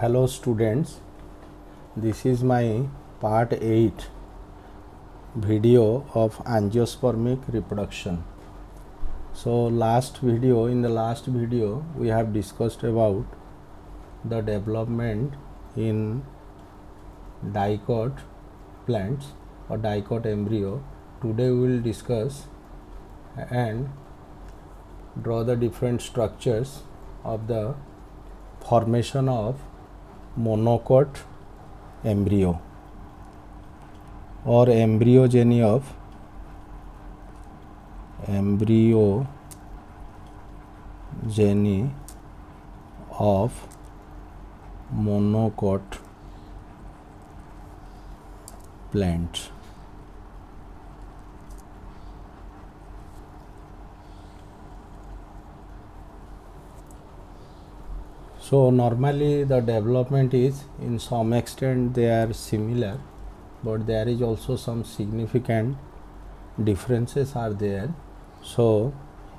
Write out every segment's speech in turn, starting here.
Hello students, this is my part 8 video of angiospermic reproduction. So in the last video we have discussed about the development in dicot plants or dicot embryo. Today we will discuss and draw the different structures of the formation of monocot embryo or embryogeny of monocot plant. So normally the development is in some extent they are similar, but there is also some significant differences are there. So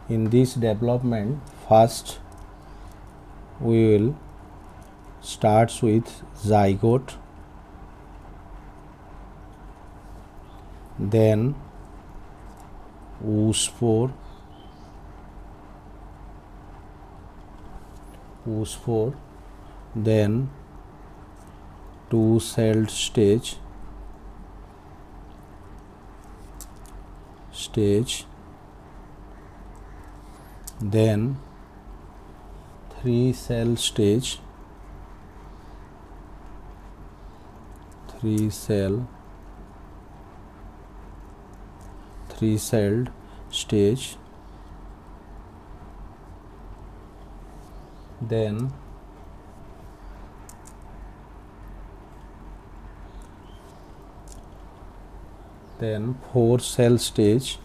in this development, first we will start with zygote, then oospore, then two-celled stage, then three-cell stage, three-celled stage, then four-cell stage,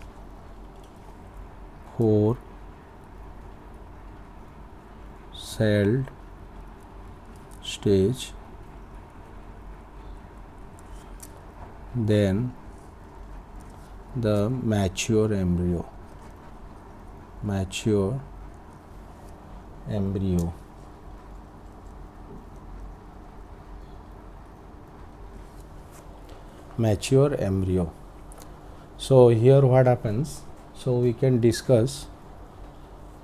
then the mature embryo. So here what happens, so we can discuss,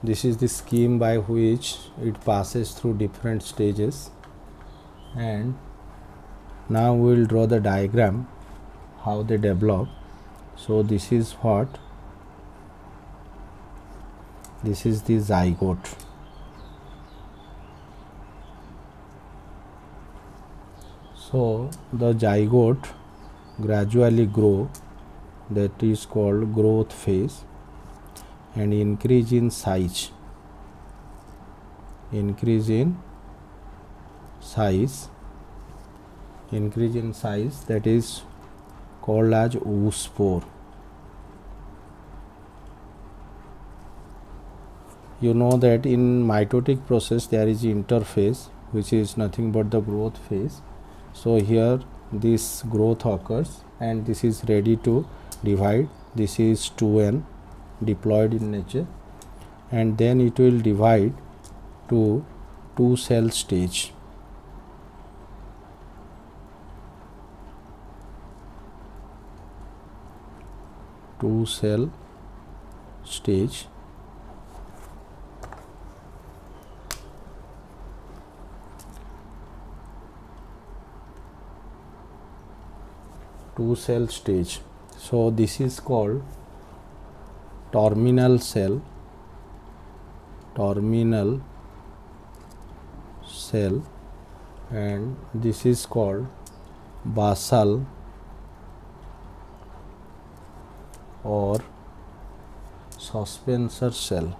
this is the scheme by which it passes through different stages, and now we will draw the diagram how they develop. So this is the zygote. So the zygote gradually grow, that is called growth phase, and increase in size, that is called as oospore. You know that in mitotic process there is interphase, which is nothing but the growth phase. So here this growth occurs and this is ready to divide. This is 2n diploid in nature, and then it will divide to two-cell stage. Two-cell stage. So this is called terminal cell, and this is called basal or suspensor cell.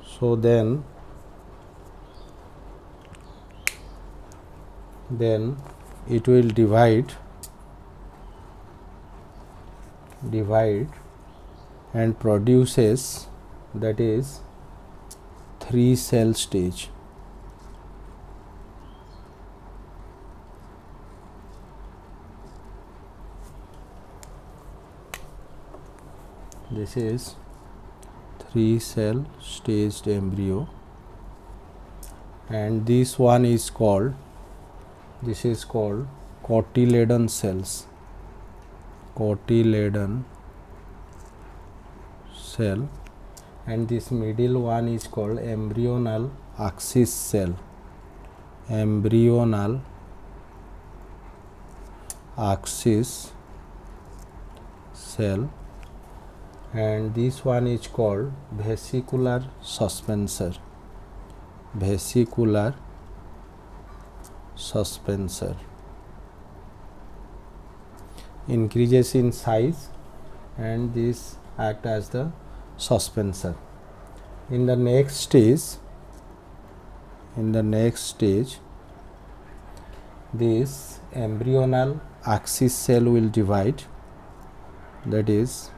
So then it will divide and produces, that is, three-cell stage. This is pre-cell staged embryo, and this one is called, this is called cotyledon cells, cotyledon cell, and this middle one is called embryonal axis cell, embryonal axis cell, and this one is called vesicular suspensor, vesicular suspensor, increases in size, and this act as the suspensor. In the next stage, this embryonal axis cell will divide, that is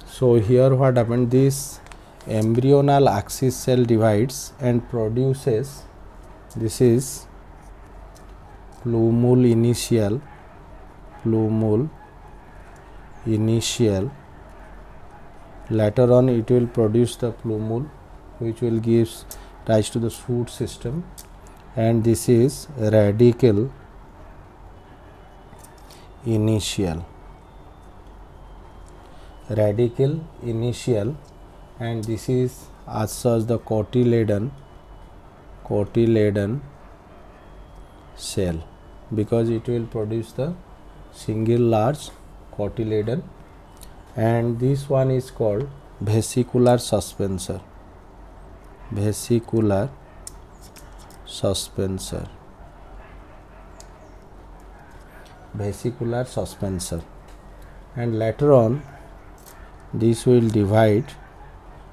so here what happened, this embryonal axis cell divides and produces, this is plumule initial, later on it will produce the plumule which will give rise to the shoot system, and this is radicle initial, and this is as such the cotyledon cell, because it will produce the single large cotyledon, and this one is called vesicular suspensor, and later on this will divide,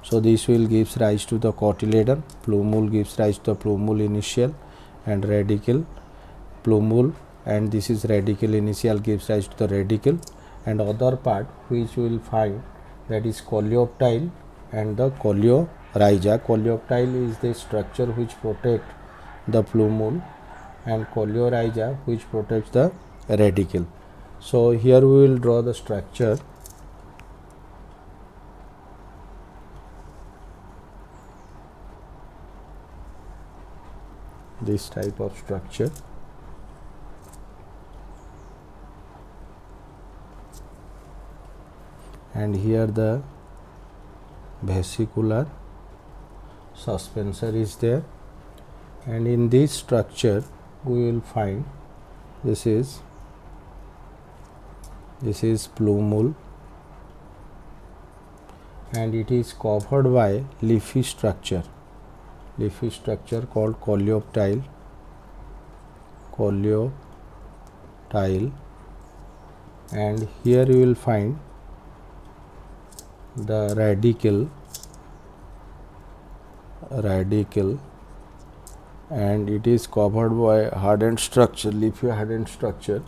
so this will gives rise to the cotyledon, plumule gives rise to the plumule initial and radicle plumule, and this is radicle initial gives rise to the radicle, and other part which we will find, that is coleoptile and the coleorhiza. Coleoptile is the structure which protect the plumule, and coleorhiza which protects the radicle. So here we will draw the structure. This type of structure, and here the vesicular suspensor is there, and in this structure we will find, this is plumule, and it is covered by leafy structure called coleoptile, and here you will find the radicle, and it is covered by hardened structure, leafy hardened structure,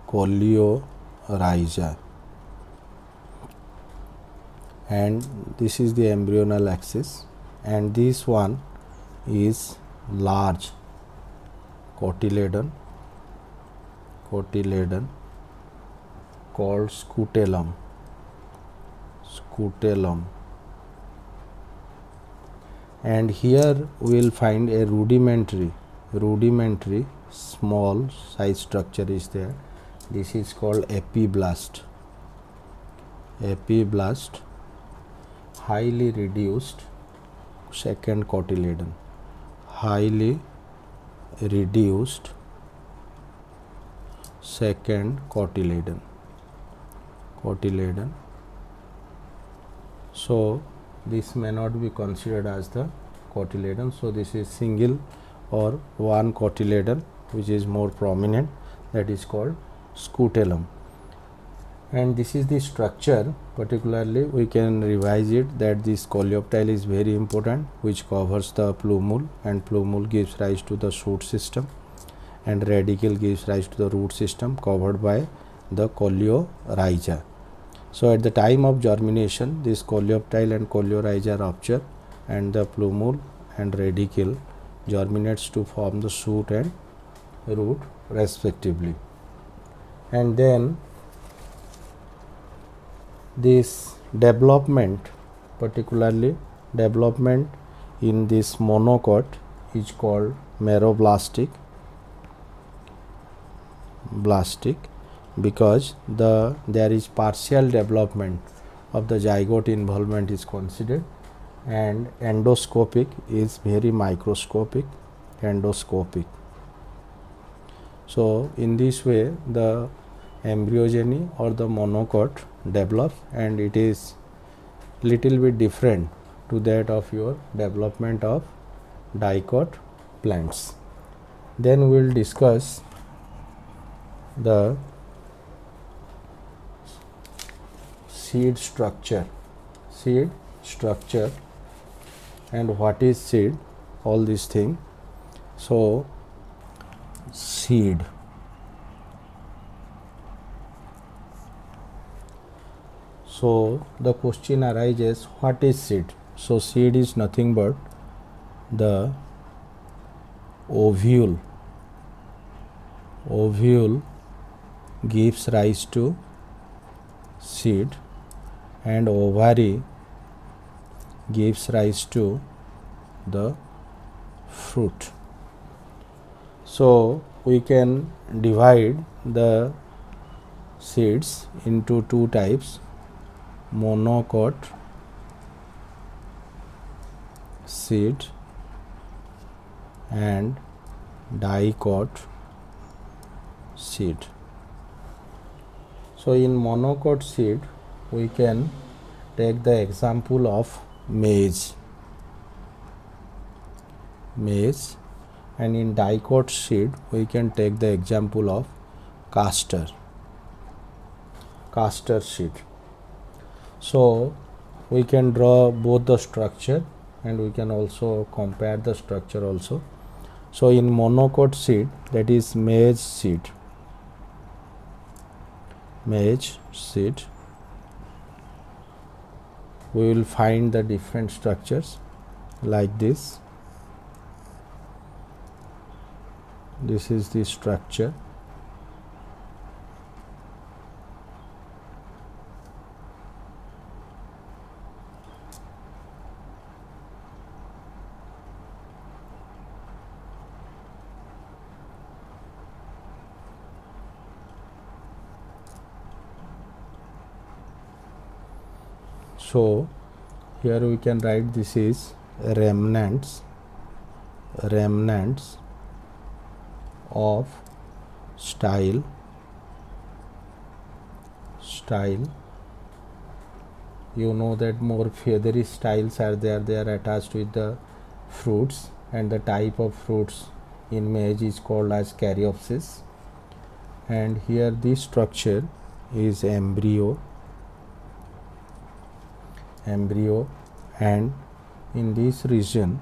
coleorhiza, and this is the embryonal axis, and this one is large cotyledon called scutellum, and here we will find a rudimentary small size structure is there. This is called epiblast, highly reduced second cotyledon, highly reduced second cotyledon. So this may not be considered as the cotyledon, so this is single or one cotyledon which is more prominent, that is called scutellum. And this is the structure, particularly we can revise it, that this coleoptile is very important, which covers the plumule, and plumule gives rise to the shoot system, and radicle gives rise to the root system covered by the coleorhiza. So at the time of germination, this coleoptile and coleorhiza rupture and the plumule and radicle germinates to form the shoot and root respectively. And then this development, particularly development in this monocot, is called meroblastic because there is partial development of the zygote involvement is considered, and endoscopic is very microscopic endoscopic. So in this way the embryogeny or the monocot develops, and it is little bit different to that of your development of dicot plants. Then we will discuss the seed structure and what is seed, all these things. So seed, so the question arises, what is seed? So seed is nothing but the ovule gives rise to seed and ovary gives rise to the fruit. So we can divide the seeds into two types, monocot seed and dicot seed. So in monocot seed we can take the example of maize, and in dicot seed we can take the example of castor seed. So we can draw both the structure and we can also compare the structure also. So in monocot seed, that is maize seed, we will find the different structures like this. This is the structure. So here we can write this is remnants of style. You know that more feathery styles are there, they are attached with the fruits, and the type of fruits in maize is called as caryopsis. And here this structure is embryo, and in this region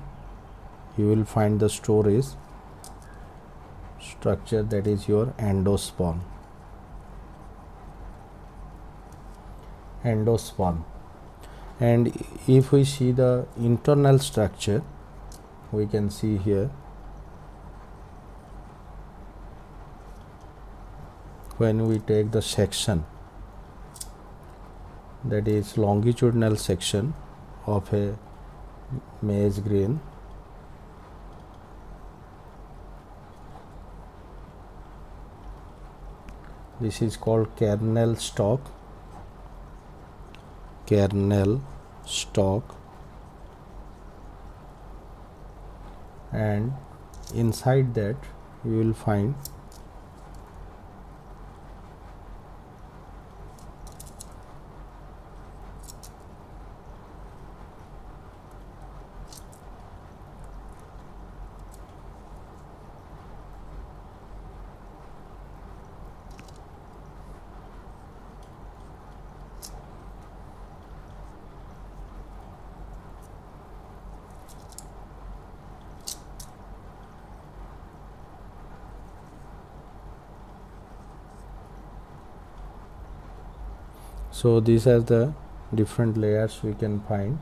you will find the storage structure, that is your endosperm. And if we see the internal structure, we can see here when we take the section, that is longitudinal section of a maize grain, this is called kernel stalk, and inside that you will find So these are the different layers we can find,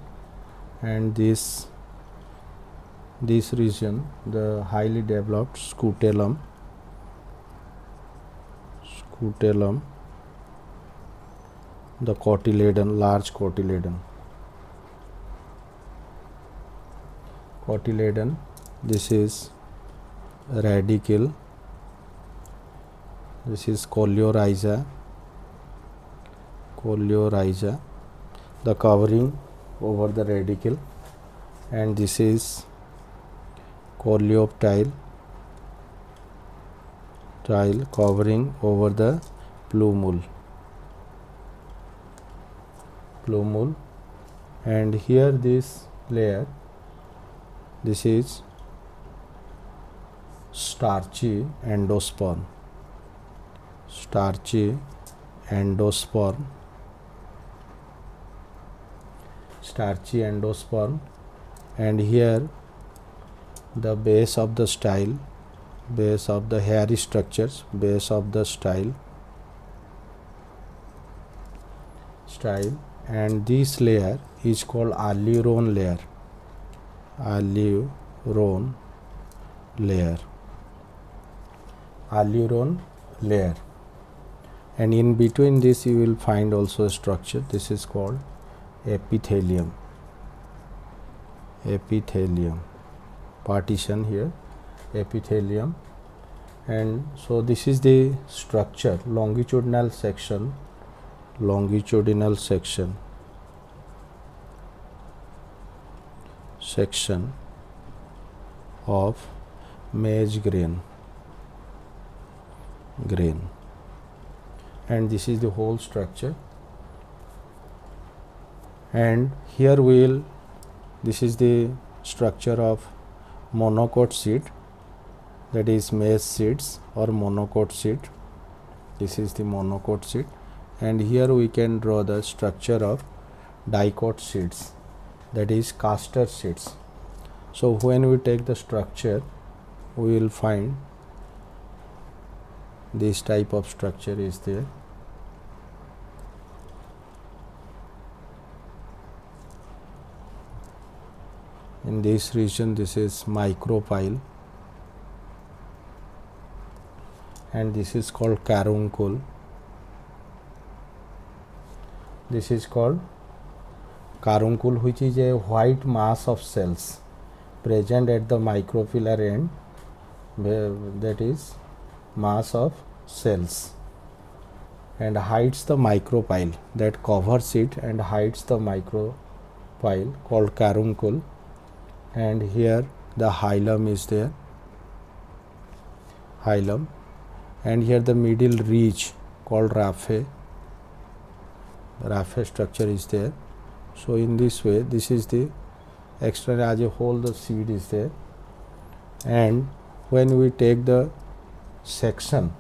and this region, the highly developed scutellum, the cotyledon, large cotyledon, this is radicle, this is coleorhiza, the covering over the radicle, and this is coleoptile, covering over the plumule, and here this layer, this is starchy endosperm, and here the base of the style, base of the hairy structures, base of the style, and this layer is called aleuron layer, and in between this you will find also a structure. This is called epithelium, partition here, epithelium. And so this is the structure, longitudinal section of maize grain, and this is the whole structure. And here this is the structure of monocot seed, that is maize seeds or monocot seed. This is the monocot seed, and here we can draw the structure of dicot seeds, that is castor seeds. So when we take the structure, we will find this type of structure is there. In this region, this is micropyle, and this is called caruncule. This is called caruncule, which is a white mass of cells present at the micropylar end, that is mass of cells, and hides the micropyle, that covers it and hides the micropyle, called caruncule. And here the hilum is there, and here the middle ridge called raphe structure is there. So in this way, this is the external, as a whole the seed is there, and when we take the section,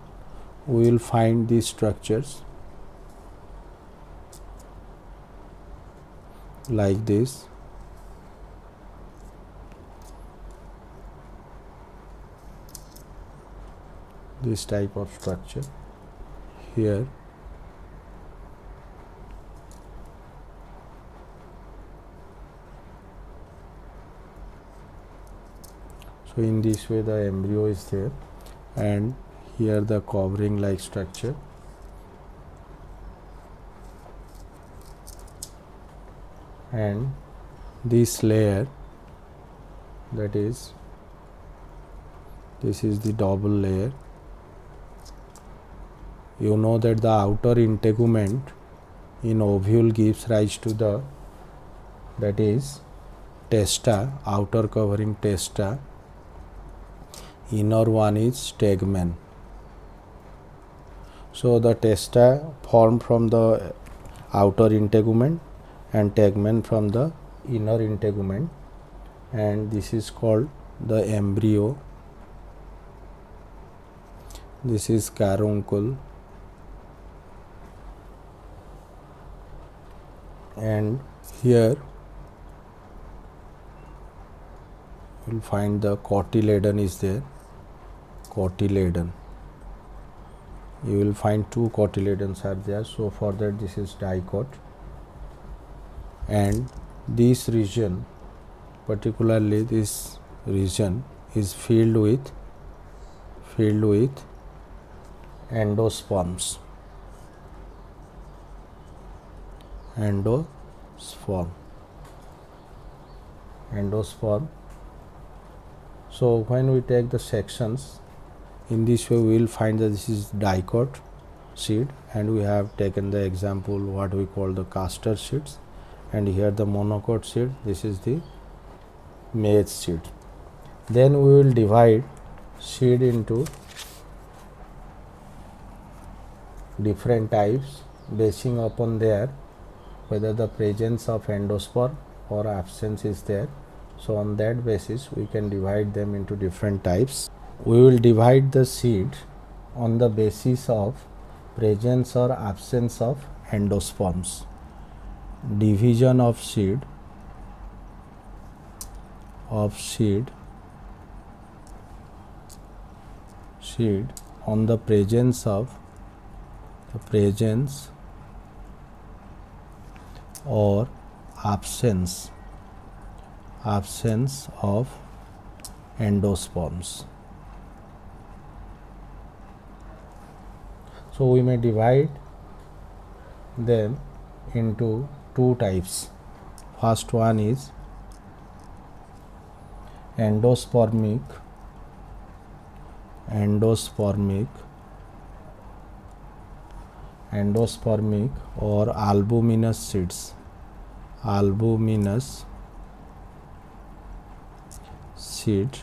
we will find these structures like this. This type of structure here. So in this way the embryo is there, and here the covering like structure, and this layer, that is, this is the double layer. You know that the outer integument in ovule gives rise to the, that is testa, outer covering testa, inner one is tegmen. So the testa formed from the outer integument and tegmen from the inner integument, and this is called the embryo. This is caruncule, and here you will find the cotyledon is there, you will find two cotyledons are there. So for that this is dicot, and this region, particularly this region, is filled with endosperms. Endosperm. So when we take the sections in this way, we will find that this is dicot seed, and we have taken the example what we call the castor seeds, and here the monocot seed, this is the maize seed. Then we will divide seed into different types basing upon their whether the presence of endosperm or absence is there. So on that basis we can divide them into different types. We will divide the seed on the basis of presence or absence of endosperms. Division of seed on the presence or absence of endosperms. So we may divide them into two types. First one is endospermic or albuminous seeds. Seed,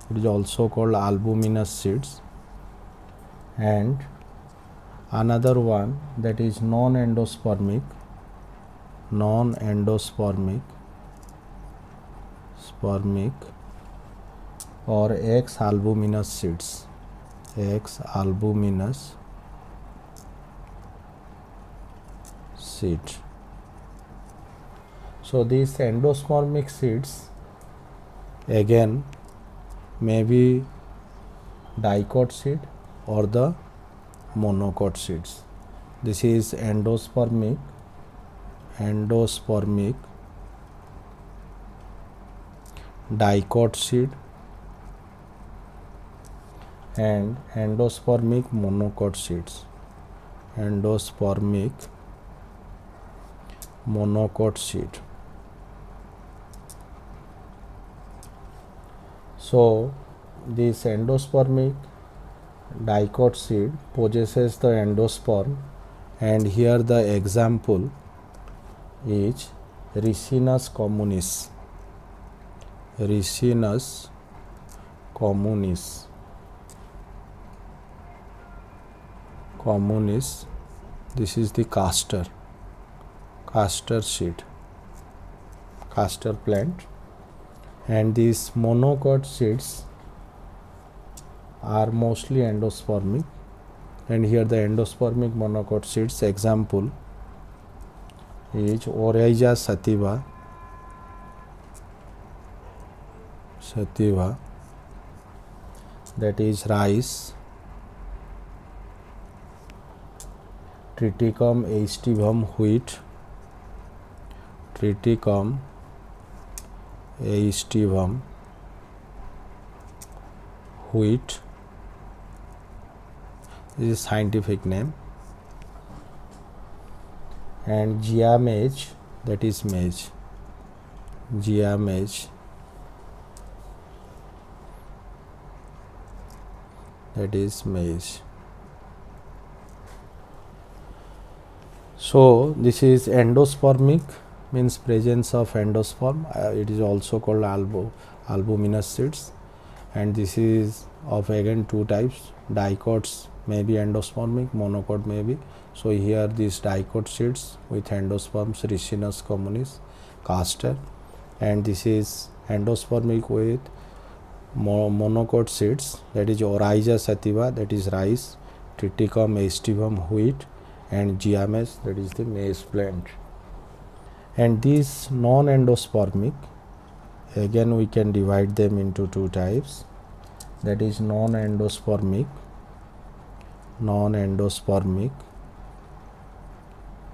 it is also called albuminous seeds. And another one that is non-endospermic or ex-albuminous seeds. So these endospermic seeds again may be dicot seed or the monocot seeds. This is endospermic dicot seed and endospermic monocot seeds. So this endospermic dicot seed possesses the endosperm, and here the example is Ricinus communis. This is the castor seed, castor plant, and these monocot seeds are mostly endospermic, and here the endospermic monocot seeds example is Oryza sativa, that is rice, Triticum aestivum wheat, this is scientific name, and Gia maize, that is maize, So this is endospermic, means presence of endosperm. It is also called albuminous seeds, and this is of again two types. Dicots may be endospermic, monocot may be. So here these dicot seeds with endosperms, Ricinus communis, castor, and this is endospermic with monocot seeds, that is Oryza sativa, that is rice, Triticum aestivum wheat, and Gia maize, that is the maize plant. And these non-endospermic, again we can divide them into two types, that is non-endospermic non-endospermic,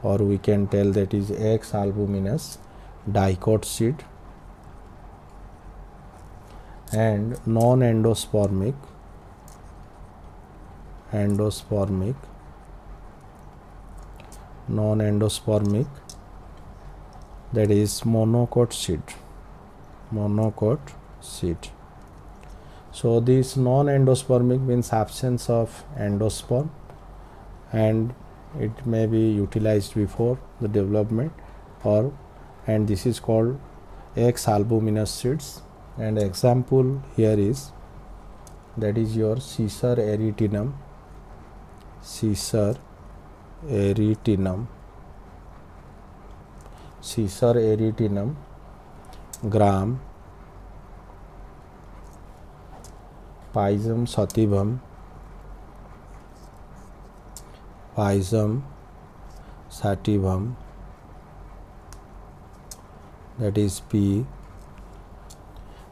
or we can tell that is X albuminous dicot seed, and non-endospermic non-endospermic, that is monocot seed. So this non-endospermic means absence of endosperm, and it may be utilized before the development, and this is called X albuminous seeds. And example here is, that is your Caesar eritinum, gram, Pisum sativum, that is P,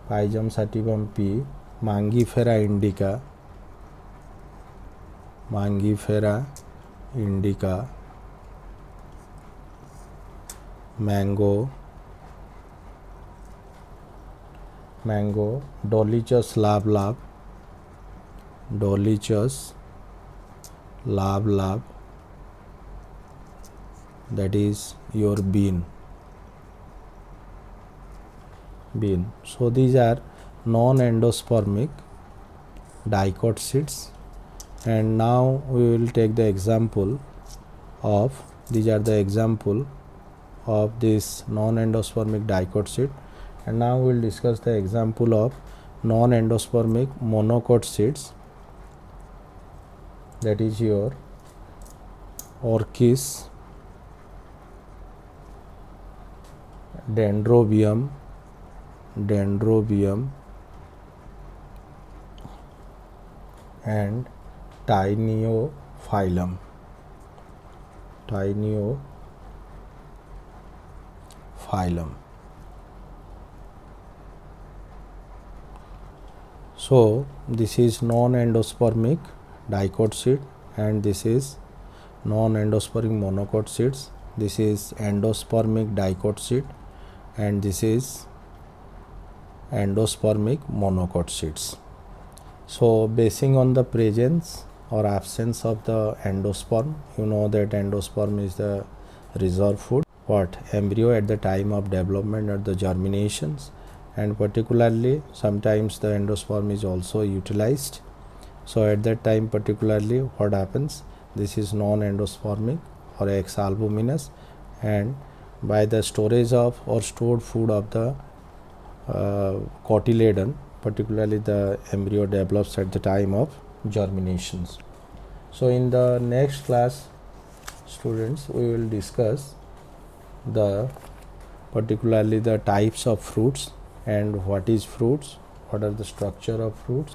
Pisum sativum P, Mangifera indica, mango, Dolichos lab, that is your bean. So these are non-endospermic dicot seeds, and now we will take the example of, these are the example of this non-endospermic dicot seed, and now we will discuss the example of non-endospermic monocot seeds, that is your Orchis, Dendrobium, and Tineiophyllum. So this is non-endospermic dicot seed, and this is non-endospermic monocot seeds. This is endospermic dicot seed, and this is endospermic monocot seeds. So basing on the presence or absence of the endosperm, you know that endosperm is the reserve food embryo at the time of development or the germinations, and particularly sometimes the endosperm is also utilized. So at that time particularly what happens, this is non-endospermic or X albuminous, and by the storage of or stored food of the cotyledon, particularly the embryo develops at the time of germinations. So in the next class, students, we will discuss particularly the types of fruits, and what is fruits, what are the structure of fruits,